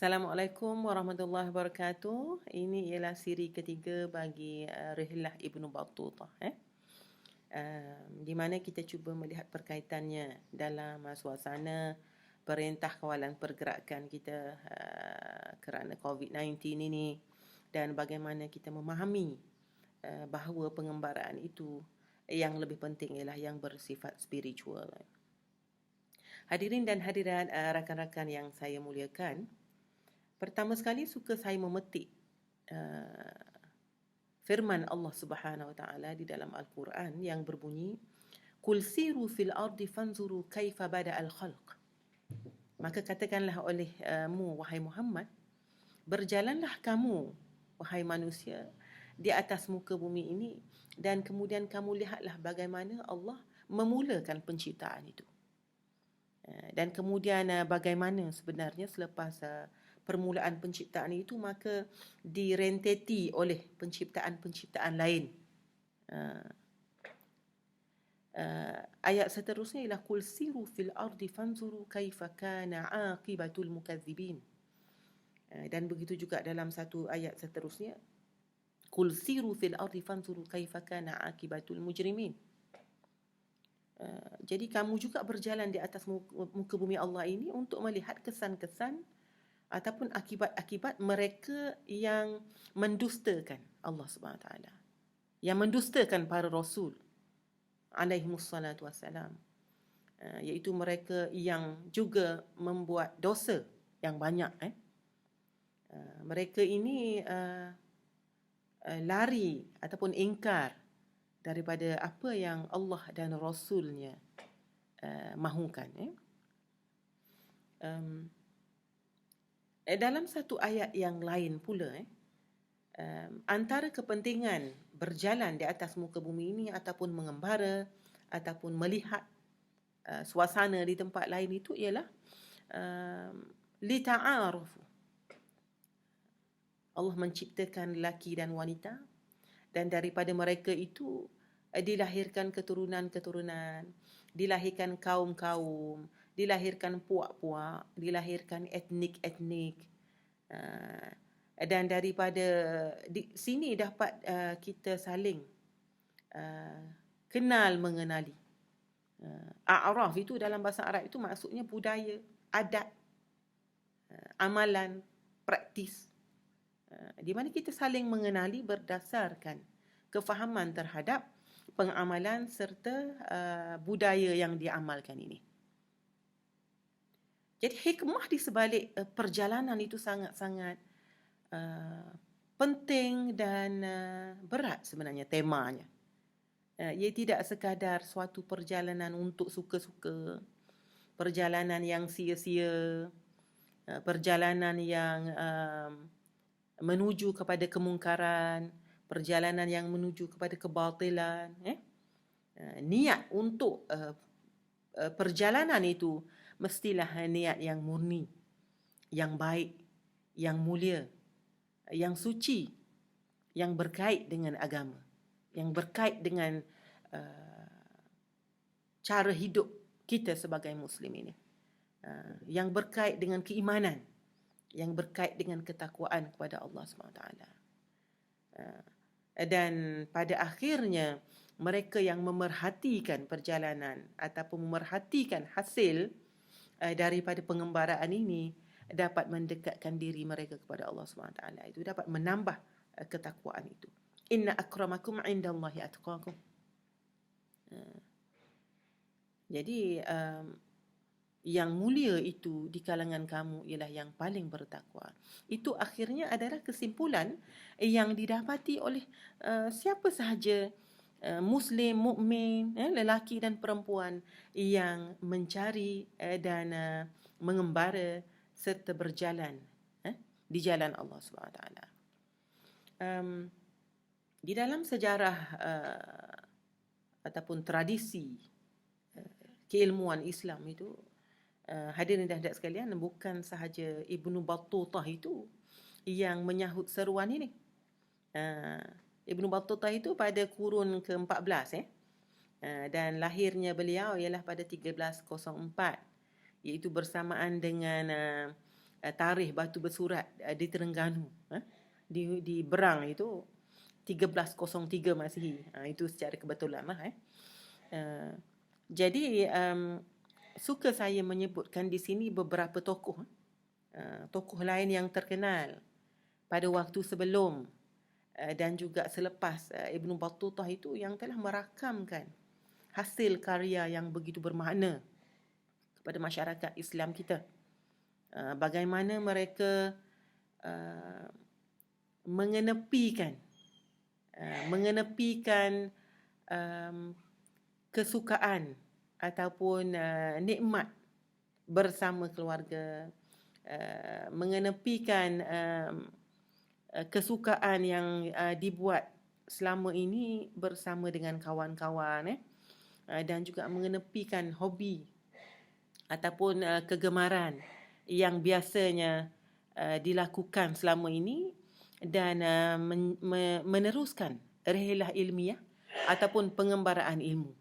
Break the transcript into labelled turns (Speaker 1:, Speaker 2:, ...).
Speaker 1: Assalamualaikum warahmatullahi wabarakatuh. Ini ialah siri ketiga bagi Rihlah Ibnu Battutah. Di mana kita cuba melihat perkaitannya dalam suasana perintah kawalan pergerakan kita kerana COVID-19 ini, dan bagaimana kita memahami bahawa pengembaraan itu yang lebih penting ialah yang bersifat spiritual. Hadirin dan hadirat, rakan-rakan yang saya muliakan, pertama sekali suka saya memetik firman Allah Subhanahu Wa Taala di dalam Al-Quran yang berbunyi, "Qul siru fil ardi fanzuru kaifa bada'al khalq." Maka katakanlah olehmu wahai Muhammad, berjalanlah kamu wahai manusia di atas muka bumi ini dan kemudian kamu lihatlah bagaimana Allah memulakan penciptaan itu. Dan kemudian bagaimana sebenarnya selepas permulaan penciptaan itu maka direnteti oleh penciptaan-penciptaan lain. Ayat seterusnya ialah qul siru fil ardi fanzuru kaifa kana aqibatul mukadzibin. Dan begitu juga dalam satu ayat seterusnya, qul siru fil ardi fanzuru kaifa kana aqibatul mujrimin. Jadi kamu juga berjalan di atas muka bumi Allah ini untuk melihat kesan-kesan ataupun akibat-akibat mereka yang mendustakan Allah Subhanahu Wa Taala, yang mendustakan para rasul alaihimussalatu wassalam, iaitu mereka yang juga membuat dosa yang banyak. Mereka ini lari ataupun ingkar daripada apa yang Allah dan Rasulnya mahukan. Dalam satu ayat yang lain pula, antara kepentingan berjalan di atas muka bumi ini ataupun mengembara ataupun melihat suasana di tempat lain itu ialah lita'arufu. Allah menciptakan lelaki dan wanita, dan daripada mereka itu dilahirkan keturunan-keturunan, dilahirkan kaum-kaum, dilahirkan puak-puak, dilahirkan etnik-etnik, dan daripada di sini dapat kita saling kenal mengenali. A'raf itu dalam bahasa Arab itu maksudnya budaya, adat, amalan, praktis, di mana kita saling mengenali berdasarkan kefahaman terhadap pengamalan serta budaya yang diamalkan ini. Jadi hikmah di sebalik perjalanan itu sangat-sangat penting dan berat sebenarnya temanya. Ia tidak sekadar suatu perjalanan untuk suka-suka, perjalanan yang sia-sia, perjalanan yang menuju kepada kemungkaran, perjalanan yang menuju kepada kebatilan. Niat untuk perjalanan itu mestilah niat yang murni, yang baik, yang mulia, yang suci, yang berkait dengan agama, yang berkait dengan cara hidup kita sebagai Muslim ini, yang berkait dengan keimanan, yang berkait dengan ketakwaan kepada Allah SWT. Dan pada akhirnya mereka yang memerhatikan perjalanan ataupun memerhatikan hasil daripada pengembaraan ini dapat mendekatkan diri mereka kepada Allah SWT. Itu dapat menambah ketakwaan itu. Inna akramakum indallahi atqakum. Jadi yang mulia itu di kalangan kamu ialah yang paling bertakwa. Itu akhirnya adalah kesimpulan yang didapati oleh siapa sahaja Muslim, mukmin, lelaki dan perempuan yang mencari dan mengembara serta berjalan di jalan Allah SWT. Di dalam sejarah ataupun tradisi keilmuan Islam itu, hadirin dan hadirat sekalian, bukan sahaja Ibnu Battutah itu yang menyahut seruan ini. Ibnu Battutah itu pada kurun ke-14, dan lahirnya beliau ialah pada 1304, iaitu bersamaan dengan tarikh batu bersurat di Terengganu, di Berang itu 1303 Masihi. Itu secara kebetulan lah. Jadi suka saya menyebutkan di sini beberapa tokoh lain yang terkenal pada waktu sebelum dan juga selepas Ibn Battutah itu, yang telah merakamkan hasil karya yang begitu bermakna kepada masyarakat Islam kita. Bagaimana mereka mengenepikan kesukaan ataupun nikmat bersama keluarga, mengenepikan kesukaan yang dibuat selama ini bersama dengan kawan-kawan, dan juga mengenepikan hobi ataupun kegemaran yang biasanya dilakukan selama ini, dan meneruskan rihlah ilmiah ataupun pengembaraan ilmu.